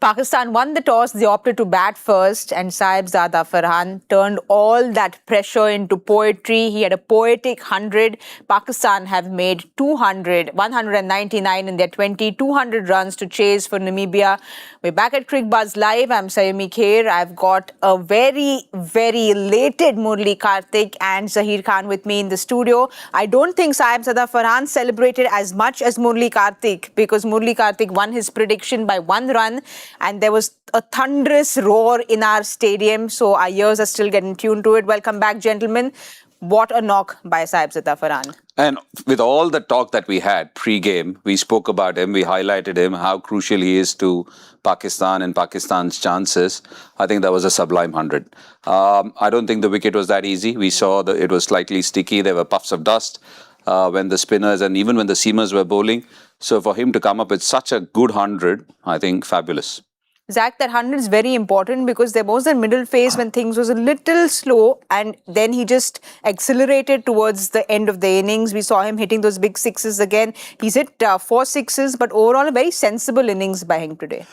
Pakistan won the toss. They opted to bat first, and Sahibzada Farhan turned all that pressure into poetry. He had a poetic 100. Pakistan have made 199 in their 200 runs to chase for Namibia. We're back at Cricbuzz Live. I'm Saiyami Kher. I've got a very, very elated Murali Kartik and Zaheer Khan with me in the studio. I don't think Sahibzada Farhan celebrated as much as Murali Kartik, because Murali Kartik won his prediction by 1 run, and there was a thunderous roar in our stadium. So our ears are still getting tuned to it. Welcome back, gentlemen. What a knock by Sahibzada Farhan. And with all the talk that we had pre-game, we spoke about him, we highlighted him, how crucial he is to Pakistan and Pakistan's chances. I think that was a sublime 100. I don't think the wicket was that easy. We saw that it was slightly sticky. There were puffs of dust when the spinners and even when the seamers were bowling. So for him to come up with such a good 100, I think fabulous. Zach, that 100 is very important because there was a middle phase when things was a little slow, and then he just accelerated towards the end of the innings. We saw him hitting those big sixes again. He's hit 4 sixes, but overall a very sensible innings by him today.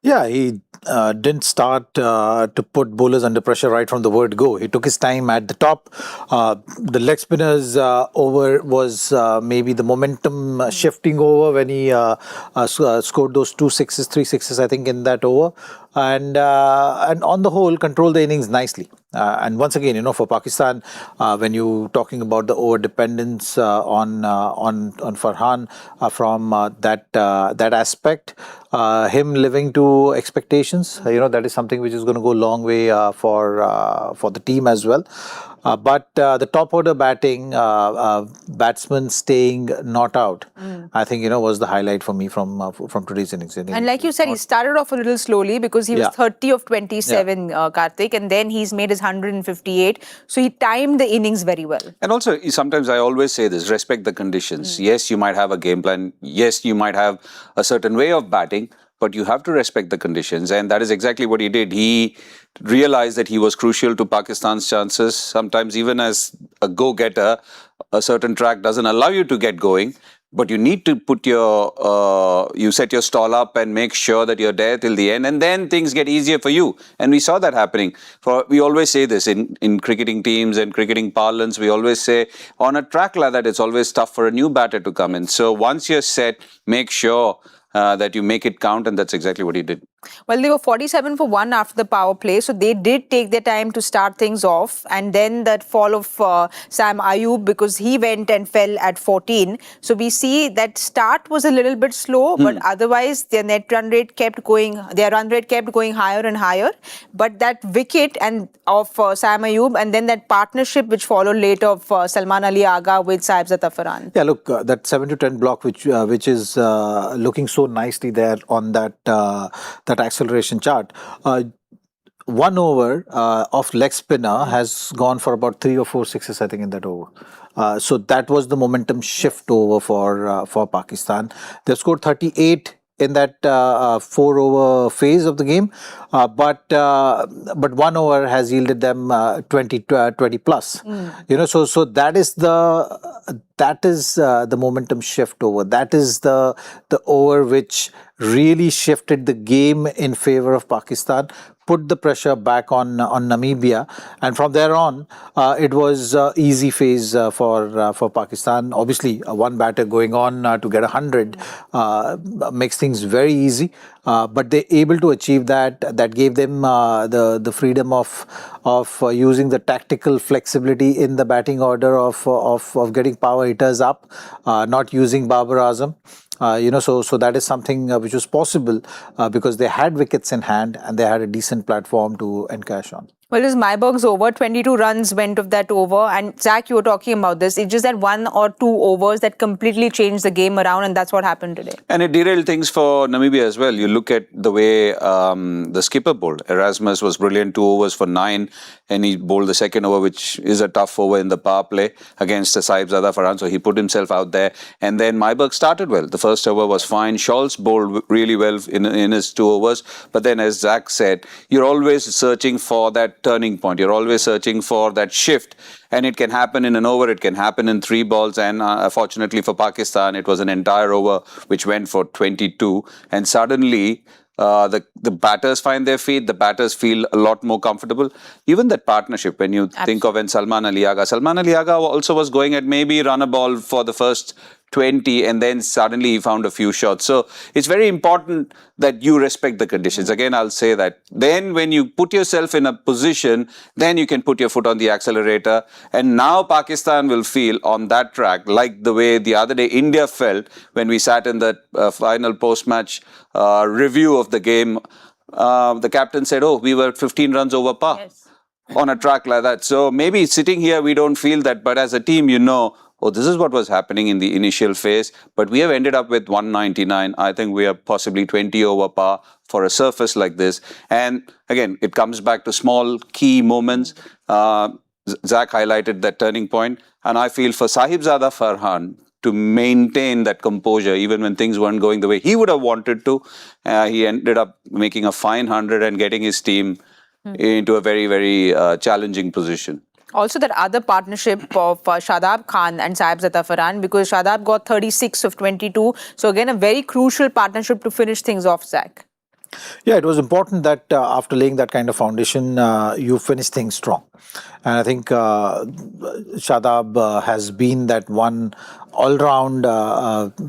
Yeah, he didn't start to put bowlers under pressure right from the word go. He took his time at the top. The leg spinners over was maybe the momentum shifting over when he scored those 2 sixes, 3 sixes, I think, in that over. And on the whole, controlled the innings nicely. And once again, for Pakistan, when you're talking about the over dependence on Farhan from that aspect, him living to expectations, that is something which is going to go a long way for the team as well. But the top order batting, batsmen staying not out, I think, was the highlight for me from today's innings. And like you said, he started off a little slowly because he was 30 of 27, Kartik, and then he's made his 158. So he timed the innings very well. And also, sometimes I always say this, respect the conditions. Yes, you might have a game plan. Yes, you might have a certain way of batting, but you have to respect the conditions, and that is exactly what he did. He realized that he was crucial to Pakistan's chances. Sometimes even as a go-getter, a certain track doesn't allow you to get going, but you need to put you set your stall up and make sure that you're there till the end, and then things get easier for you. And we saw that happening. We always say this in cricketing teams and cricketing parlance, we always say on a track like that, it's always tough for a new batter to come in. So once you're set, make sure that you make it count, and that's exactly what he did. Well, they were 47 for 1 after the power play, so they did take their time to start things off. And then that fall of Sam Ayub, because he went and fell at 14. So we see that start was a little bit slow, but otherwise their run rate kept going higher and higher. But that wicket of Sam Ayub, and then that partnership which followed later of Salman Ali Agha with Sahibzada Farhan. Yeah, look, that 7 to 10 block, which is looking so nicely there on that acceleration chart. 1 over of leg spinner has gone for about 3 or 4 sixes, I think, in that over. So that was the momentum shift over for Pakistan. They've scored 38 in that 4 over phase of the game, but 1 over has yielded them 20 plus. So that is the momentum shift over. That is the over which really shifted the game in favor of Pakistan, put the pressure back on Namibia, and from there on, it was easy phase for Pakistan. Obviously, one batter going on to get 100 makes things very easy, but they're able to achieve that. That gave them the freedom of using the tactical flexibility in the batting order of getting power hitters up, not using Babar Azam. So that is something which was possible because they had wickets in hand and they had a decent platform to encash on. Well, it was Myberg's over. 22 runs went of that over. And Zach, you were talking about this. It's just that 1 or 2 overs that completely changed the game around, and that's what happened today. And it derailed things for Namibia as well. You look at the way the skipper bowled. Erasmus was brilliant, 2 overs for 9, and he bowled the second over, which is a tough over in the power play against the Sahibzada Farhan. So he put himself out there. And then Myberg started well. The first over was fine. Scholz bowled really well in his 2 overs. But then, as Zach said, you're always searching for that turning point. You're always searching for that shift, and it can happen in an over, it can happen in 3 balls, and fortunately for Pakistan, it was an entire over which went for 22, and suddenly The batters find their feet. The batters feel a lot more comfortable. Even that partnership, when you think of when Salman Ali Aga also was going at maybe run a ball for the first 20, and then suddenly he found a few shots. So it's very important that you respect the conditions. Again, I'll say that. Then when you put yourself in a position, then you can put your foot on the accelerator. And now Pakistan will feel on that track like the way the other day India felt when we sat in the final post-match review of the game. The captain said, oh, we were 15 runs over par. Yes. On a track like that. So maybe sitting here, we don't feel that, but as a team, oh, this is what was happening in the initial phase, but we have ended up with 199. I think we are possibly 20 over par for a surface like this. And again, it comes back to small key moments. Zach highlighted that turning point, and I feel for Sahibzada Farhan to maintain that composure even when things weren't going the way he would have wanted to, he ended up making a fine 100 and getting his team into a very, very challenging position. Also, that other partnership of Shadab Khan and Sahibzada Farhan, because Shadab got 36 of 22. So again, a very crucial partnership to finish things off, Zach. Yeah, it was important that after laying that kind of foundation, you finish things strong. And I think Shadab has been that one all-round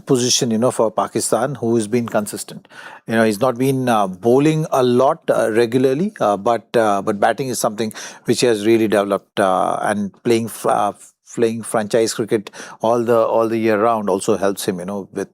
position, for Pakistan, who has been consistent. He's not been bowling a lot regularly, but batting is something which he has really developed, and playing franchise cricket all the year round also helps him, with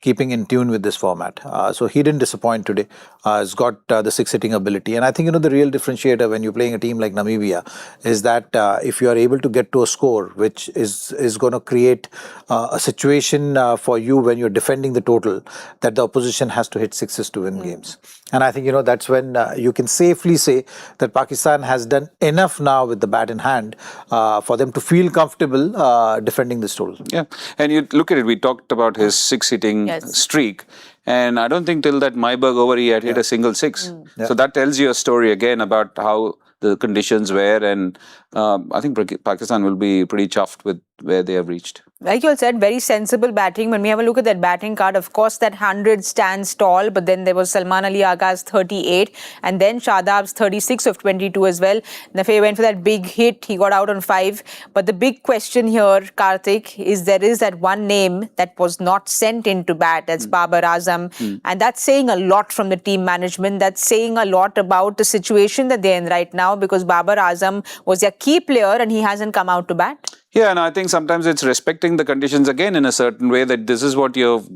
keeping in tune with this format. So he didn't disappoint today. He's got the six-hitting ability. And I think, the real differentiator when you're playing a team like Namibia is that if you are able to get to a score which is going to create a situation for you when you're defending the total, that the opposition has to hit sixes to win games. And I think, that's when you can safely say that Pakistan has done enough now with the bat in hand for them to feel comfortable defending this total. Yeah, and you look at it, we talked about his six-hitting streak, and I don't think till that Myberg over he had hit a single six. So that tells you a story again about how the conditions were, and I think Pakistan will be pretty chuffed with where they have reached. Like you all said, very sensible batting. When we have a look at that batting card, of course, that 100 stands tall, but then there was Salman Ali Aga's 38, and then Shadab's 36 of 22 as well. Nafe went for that big hit. He got out on 5. But the big question here, Kartik, is there is that one name that was not sent into bat. That's Babar Azam. And that's saying a lot from the team management. That's saying a lot about the situation that they're in right now, because Babar Azam was their key player and he hasn't come out to bat. Yeah, and I think sometimes it's respecting the conditions again in a certain way, that this is what you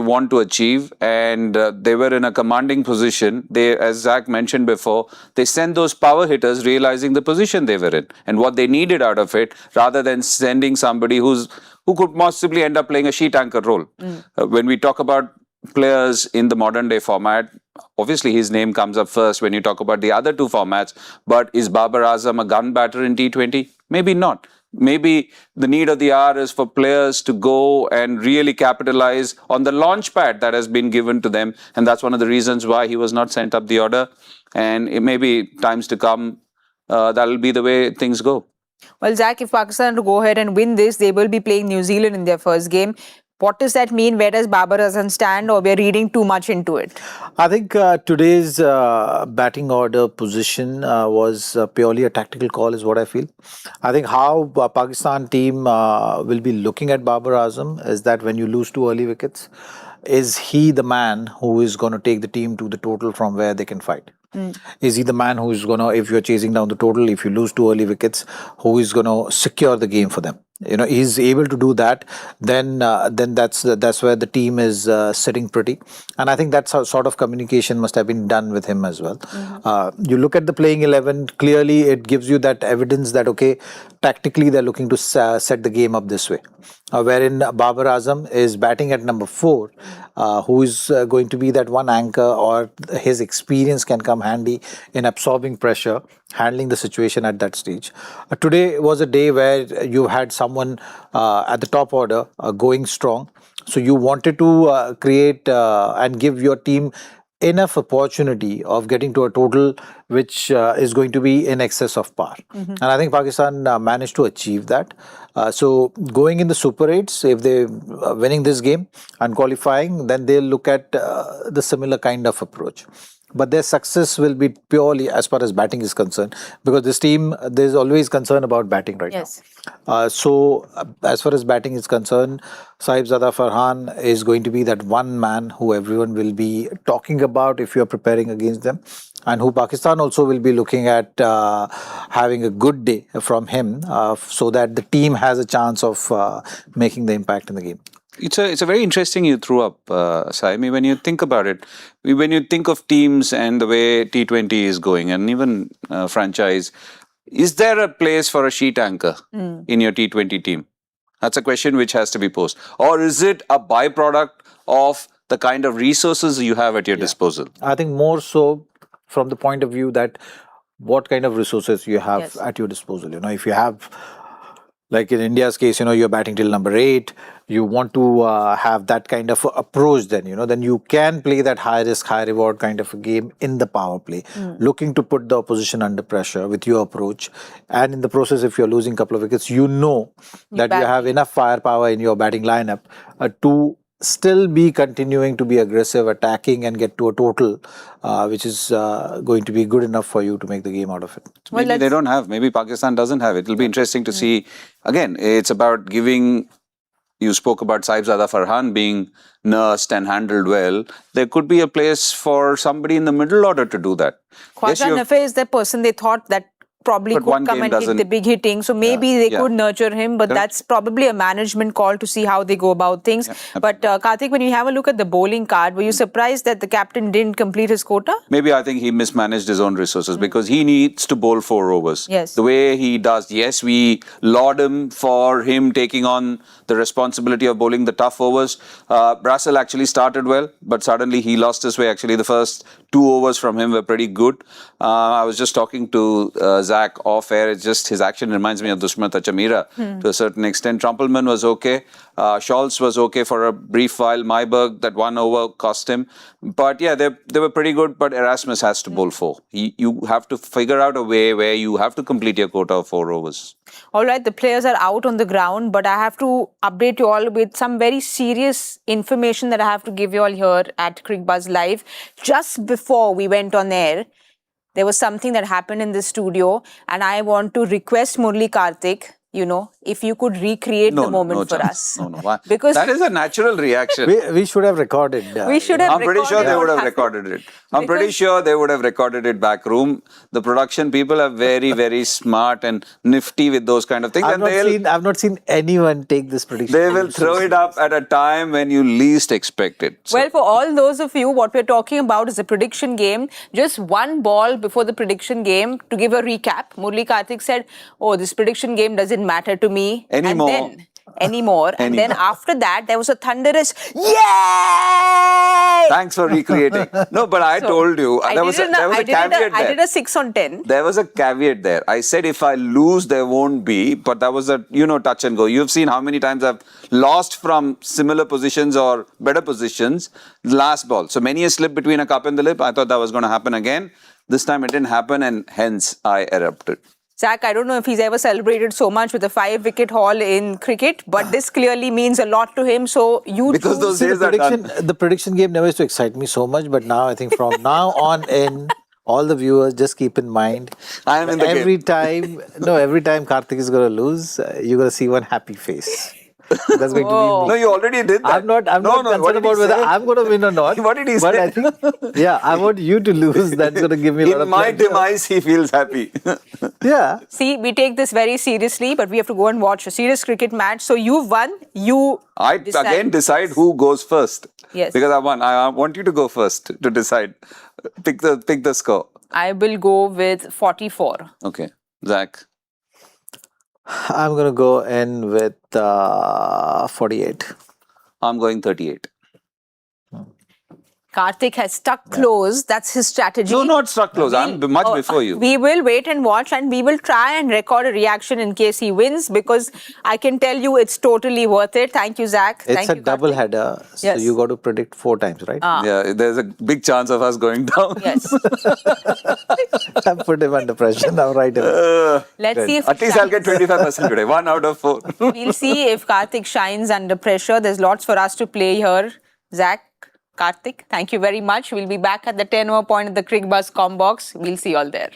want to achieve, and they were in a commanding position. They, as Zach mentioned before, they sent those power hitters realizing the position they were in and what they needed out of it, rather than sending somebody who could possibly end up playing a sheet anchor role. When we talk about players in the modern day format, obviously his name comes up first when you talk about the other two formats, but is Babar Azam a gun batter in T20? Maybe not. Maybe the need of the hour is for players to go and really capitalize on the launch pad that has been given to them, and that's one of the reasons why he was not sent up the order. And it may be times to come, that'll be the way things go. Well, Zach, if Pakistan to go ahead and win this, they will be playing New Zealand in their first game. What does that mean? Where does Babar Azam stand, or we're reading too much into it? I think today's batting order position was purely a tactical call, is what I feel. I think how Pakistan team will be looking at Babar Azam is that when you lose 2 early wickets, is he the man who is going to take the team to the total from where they can fight? Is he the man who is going to, if you're chasing down the total, if you lose 2 early wickets, who is going to secure the game for them? He's able to do that, then that's where the team is sitting pretty. And I think that's how sort of communication must have been done with him as well. You look at the playing 11, clearly it gives you that evidence that, okay, tactically they're looking to set the game up this way. Wherein Babar Azam is batting at number 4, who is going to be that one anchor, or his experience can come handy in absorbing pressure, handling the situation at that stage. Today was a day where you had someone at the top order going strong. So you wanted to create and give your team enough opportunity of getting to a total which is going to be in excess of par. And I think Pakistan managed to achieve that. So going in the Super 8s, if they winning this game and qualifying, then they'll look at the similar kind of approach. But their success will be purely as far as batting is concerned, because this team, there's always concern about batting right Yes. now. As far as batting is concerned, Sahibzada Farhan is going to be that one man who everyone will be talking about if you are preparing against them, and who Pakistan also will be looking at having a good day from him, so that the team has a chance of making the impact in the game. It's a very interesting you threw up, Saimi. When you think about it, when you think of teams and the way T20 is going, and even franchise, is there a place for a sheet anchor in your T20 team? That's a question which has to be posed. Or is it a byproduct of the kind of resources you have at your disposal? I think more so from the point of view that what kind of resources you have Yes. at your disposal. If you have, like in India's case, you're batting till number 8, you want to have that kind of approach, then you can play that high risk, high reward kind of a game in the power play, looking to put the opposition under pressure with your approach. And in the process, if you're losing a couple of wickets, that you have enough firepower in your batting lineup to still be continuing to be aggressive, attacking, and get to a total which is going to be good enough for you to make the game out of it. Maybe they don't have. Maybe Pakistan doesn't have it. It'll be interesting to see. Again, it's about giving. You spoke about Sahibzada Farhan being nursed and handled well. There could be a place for somebody in the middle order to do that. Khwaja Nafi is the person they thought that probably But one could come game and hit doesn't- the big hitting. So maybe they could nurture him, but Correct. that's probably a management call to see how they go about things. But Kartik, when you have a look at the bowling card, were you surprised that the captain didn't complete his quota? Maybe I think he mismanaged his own resources because he needs to bowl 4 overs. Yes. The way he does. Yes, we laud him for him taking on the responsibility of bowling the tough overs. Brassel actually started well, but suddenly he lost his way. Actually, the first 2 overs from him were pretty good. I was just talking to Zach off air. It's just his action reminds me of Dushman Tachamira to a certain extent. Trumpelman was okay. Scholz was okay for a brief while. Myberg, that 1 over cost him. But yeah, they were pretty good. But Erasmus has to bowl 4. You have to figure out a way where you have to complete your quota of 4 overs. All right, the players are out on the ground, but I have to update you all with some very serious information that I have to give you all here at Cricbuzz Live. Just before we went on air, there was something that happened in the studio, and I want to request Murali Kartik, if you could recreate the moment for chance. us. No. Why? Because that is a natural reaction. We should have recorded. we should have I'm pretty sure they would have what happened. recorded it. I'm pretty sure they would have recorded it back room. The production people are very, very smart and nifty with those kind of things. I've not seen anyone take this prediction. They will throw it up at a time when you least expect it. So, Well, for all those of you, what we're talking about is a prediction game. Just one ball before the prediction game. To give a recap, Murali Kartik said, "Oh, this prediction game doesn't matter to me Anymore. And then after that, there was a thunderous yay! thanks for recreating. No, but I told you. There was a caveat there. I did a 6 on 10. There was a caveat there. I said if I lose, there won't be. But that was a, touch and go. You've seen how many times I've lost from similar positions or better positions. Last ball. So many a slip between a cup and the lip. I thought that was going to happen again. This time it didn't happen and hence I erupted. Zach, I don't know if he's ever celebrated so much with a 5-wicket haul in cricket, but this clearly means a lot to him. So Because those days are done. The prediction game never used to excite me so much, but now I think from now on in, all the viewers just keep in mind. I am in the every time Karthik is going to lose, you're going to see one happy face. That's going to be me. No, you already did that. I'm not concerned about whether I'm going to win or not. What did he but say? I think, I want you to lose. That's going to give me a lot of In my pleasure. demise, he feels happy. Yeah. See, we take this very seriously, but we have to go and watch a serious cricket match. So you've won. I again decide who goes first. Yes. Because I won. I want you to go first to decide. Pick the score. I will go with 44. Okay. Zach. I'm going to go in with 48. I'm going 38. Kartik has stuck close. That's his strategy. No, not struck close. I'm much before you. We will wait and watch, and we will try and record a reaction in case he wins, because I can tell you it's totally worth it. Thank you, Zach. It's Thank a you, double Kartik. header, so Yes. you got to predict 4 times, right? Yeah, there's a big chance of us going down. Yes. I put him under pressure now, right away. Let's see if At least I'll get 25% today. 1 out of 4. we'll see if Kartik shines under pressure. There's lots for us to play here. Zach, Kartik, thank you very much. We'll be back at the 10 over point at the Cricbuzz com box. We'll see you all there.